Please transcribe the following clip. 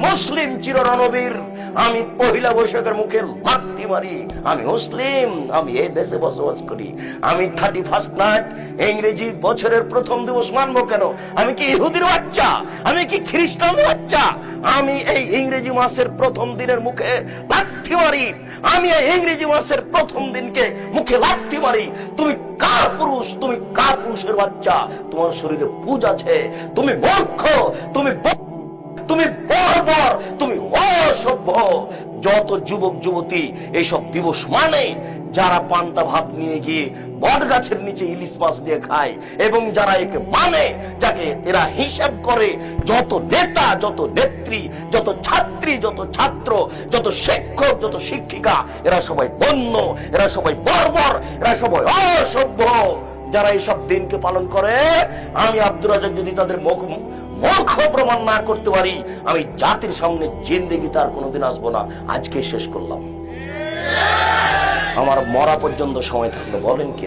মুসলিম চিররণবীর, আমি পহিলা বৈশাখের মুখে লাথি মারি, আমি মুসলিম, আমি এই দেশে বসবাস করি। আমি 31 নাইট ইংরেজি বছরের প্রথম দিবস মানবো কেন? আমি কি ইহুদির বাচ্চা? আমি কি খ্রিস্টানের বাচ্চা? আমি এই ইংরেজি মাসের প্রথম দিনের মুখে লাথি মারি, আমি এই ইংরেজি মাসের প্রথম দিনকে মুখে লাথি মারি। তুমি কার পুরুষ? তুমি কার পুরুষের বাচ্চা? তোমার শরীরে পুজ আছে, তুমি মূর্খ, তুমি বর্বর, তুমি অসভ্য। যত যুবক যুবতী এইসব দিবস মানে, যারা পান্তা ভাত নিয়ে গিয়ে বট গাছের নিচে ইলিশ মাছ দিয়ে খায়, এবং যারা একে মানে, যাকে এরা হিসাব করে, যত নেতা, যত নেত্রী, যত ছাত্রী, যত ছাত্র, যত শিক্ষক, যত শিক্ষিকা, এরা সবাই বন্য, এরা সবাই বর্বর, এরা সবাই অসভ্য। যারা এইসব দিনকে পালন করে, আমি আব্দুর রাজ্জাক যদি তাদের মূর্খ প্রমাণ না করতে পারি, আমি জাতির সামনে জিন্দেগি তার কোনোদিন আসবো না। আজকে শেষ করলাম, আমার মরা পর্যন্ত সময় থাকলো, বলেন কি?